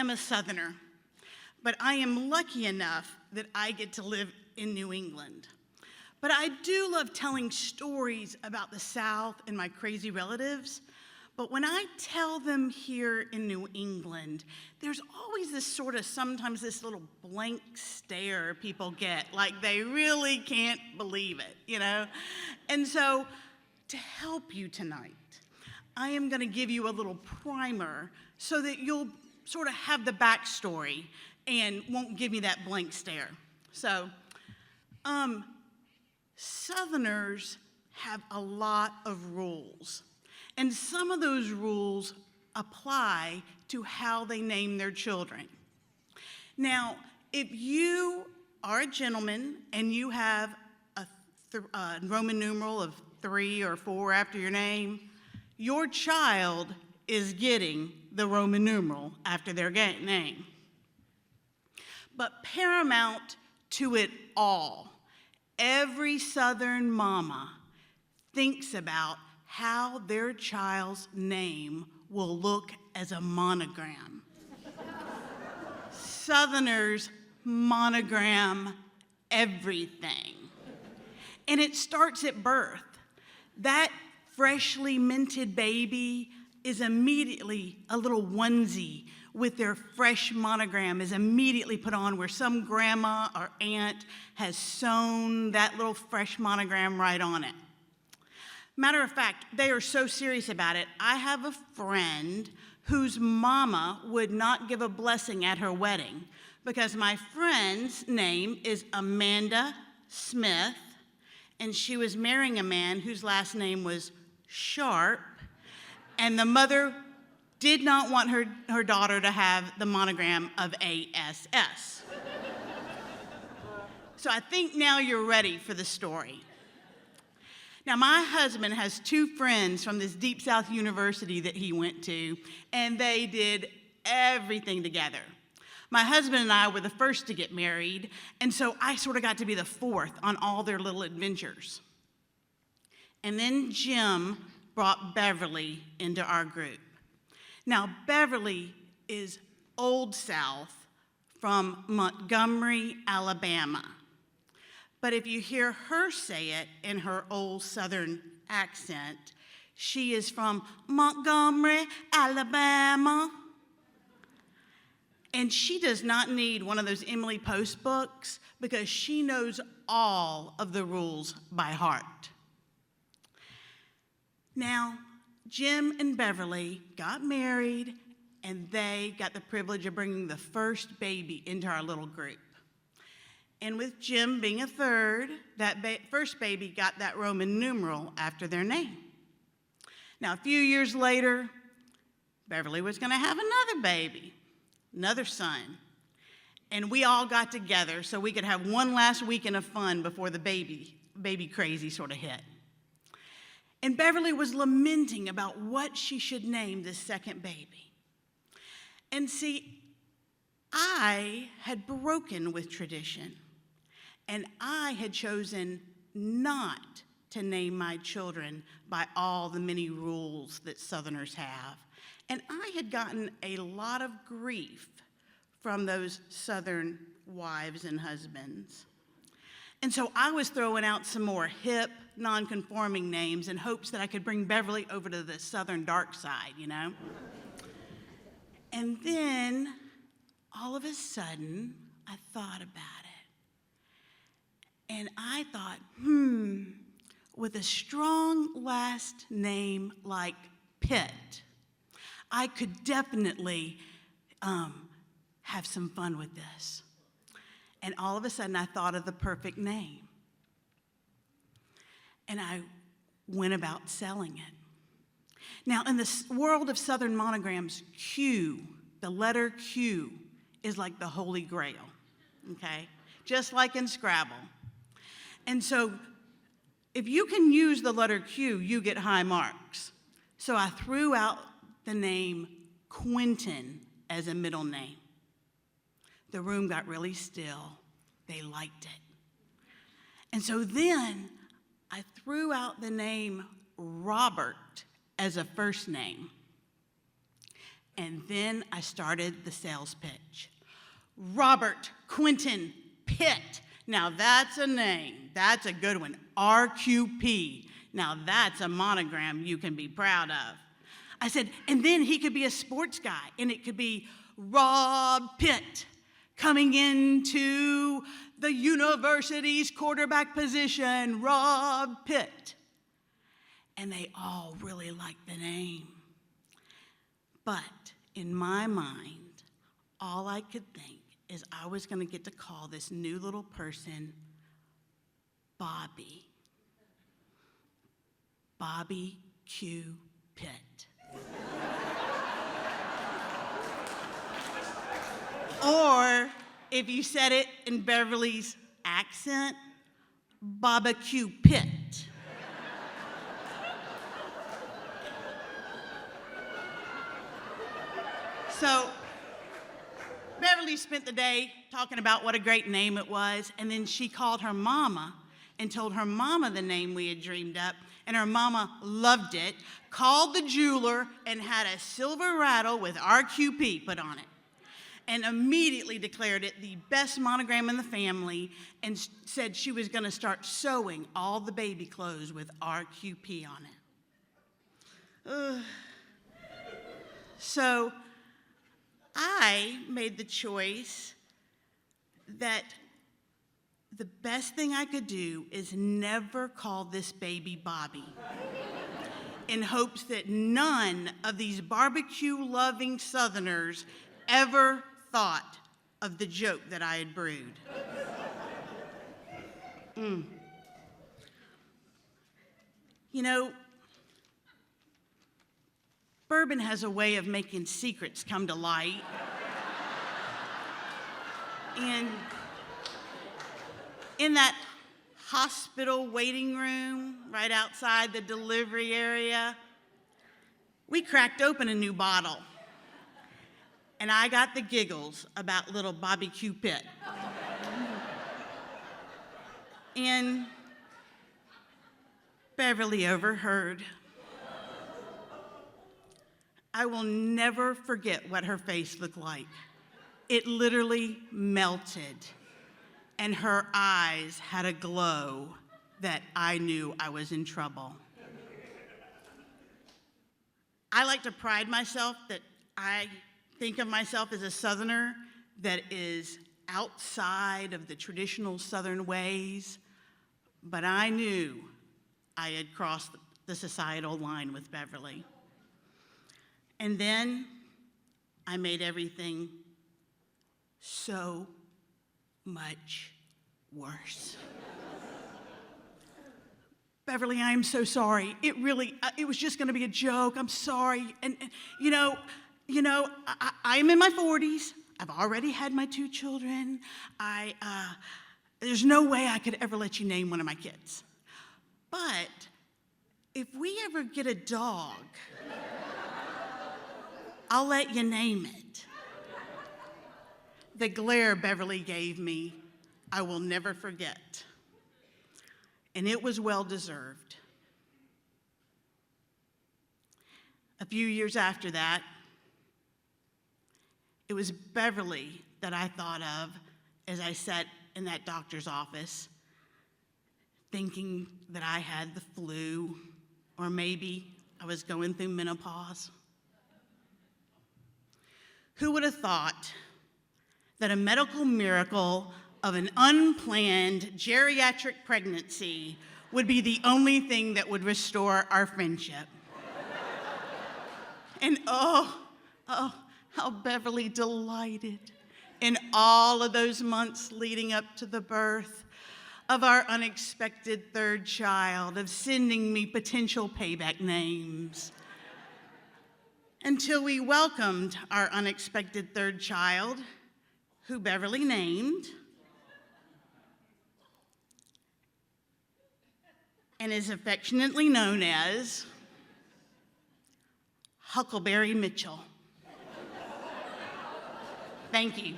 am a Southerner, but I am lucky enough that I get to live in New England. But I do love telling stories about the South and my crazy relatives. But when I tell them here in New England, there's always sometimes this little blank stare people get, like they really can't believe it, you know? And so to help you tonight, I am gonna give you a little primer so that you'll sort of have the backstory and won't give me that blank stare. So, Southerners have a lot of rules. And some of those rules apply to how they name their children. Now, if you are a gentleman and you have a Roman numeral of 3 or 4 after your name, your child is getting the Roman numeral after their name. But paramount to it all, every Southern mama thinks about how their child's name will look as a monogram. Southerners monogram everything. And it starts at birth. That freshly minted baby is immediately a little onesie with their fresh monogram is immediately put on where some grandma or aunt has sewn that little fresh monogram right on it. Matter of fact, they are so serious about it. I have a friend whose mama would not give a blessing at her wedding because my friend's name is Amanda Smith, and she was marrying a man whose last name was Sharp, and the mother did not want her daughter to have the monogram of ASS. So I think now you're ready for the story. Now, my husband has 2 friends from this Deep South University that he went to, and they did everything together. My husband and I were the first to get married, and so I sort of got to be the 4th on all their little adventures. And then Jim brought Beverly into our group. Now, Beverly is Old South from Montgomery, Alabama. But if you hear her say it in her old Southern accent, she is from Montgomery, Alabama. And she does not need one of those Emily Post books because she knows all of the rules by heart. Now, Jim and Beverly got married, and they got the privilege of bringing the first baby into our little group. And with Jim being a 3rd, that first baby got that Roman numeral after their name. Now, a few years later, Beverly was going to have another baby, another son. And we all got together so we could have one last weekend of fun before the baby crazy sort of hit. And Beverly was lamenting about what she should name this second baby. And see, I had broken with tradition. And I had chosen not to name my children by all the many rules that Southerners have. And I had gotten a lot of grief from those Southern wives and husbands. And so I was throwing out some more hip, non-conforming names in hopes that I could bring Beverly over to the Southern dark side, you know? And then, all of a sudden, I thought about it. And I thought, with a strong last name like Pitt, I could definitely have some fun with this. And all of a sudden, I thought of the perfect name. And I went about selling it. Now, in the world of Southern monograms, Q, the letter Q, is like the Holy Grail, okay? Just like in Scrabble. And so if you can use the letter Q, you get high marks. So I threw out the name Quentin as a middle name. The room got really still. They liked it. And so then I threw out the name Robert as a first name. And then I started the sales pitch. Robert Quentin Pitt. Now that's a name. That's a good one. RQP. Now that's a monogram you can be proud of. I said, and then he could be a sports guy, and it could be Rob Pitt coming into the university's quarterback position, Rob Pitt. And they all really liked the name. But in my mind, all I could think is I was going to get to call this new little person Bobby. Bobby Q. Pitt. Or, if you said it in Beverly's accent, Barbecue Pit. So, Beverly spent the day talking about what a great name it was, and then she called her mama and told her mama the name we had dreamed up, and her mama loved it, called the jeweler, and had a silver rattle with RQP put on it, and immediately declared it the best monogram in the family, and said she was going to start sewing all the baby clothes with RQP on it. So I made the choice that the best thing I could do is never call this baby Bobby, in hopes that none of these barbecue-loving Southerners ever thought of the joke that I had brewed. You know, bourbon has a way of making secrets come to light. And in that hospital waiting room right outside the delivery area, we cracked open a new bottle. And I got the giggles about little Bobby Q. Pitt. And Beverly overheard. I will never forget what her face looked like. It literally melted, and her eyes had a glow that I knew I was in trouble. I like to pride myself that I think of myself as a Southerner that is outside of the traditional Southern ways, but I knew I had crossed the societal line with Beverly. And then I made everything so much worse. Beverly, I am so sorry. It was just gonna be a joke. I'm sorry. And I'm in my 40s. I've already had my 2 children. There's no way I could ever let you name one of my kids. But if we ever get a dog, I'll let you name it. The glare Beverly gave me, I will never forget. And it was well-deserved. A few years after that, it was Beverly that I thought of as I sat in that doctor's office, thinking that I had the flu, or maybe I was going through menopause. Who would have thought that a medical miracle of an unplanned geriatric pregnancy would be the only thing that would restore our friendship? And how Beverly delighted in all of those months leading up to the birth of our unexpected 3rd child, of sending me potential payback names. Until we welcomed our unexpected 3rd child, who Beverly named, and is affectionately known as Huckleberry Mitchell. Thank you.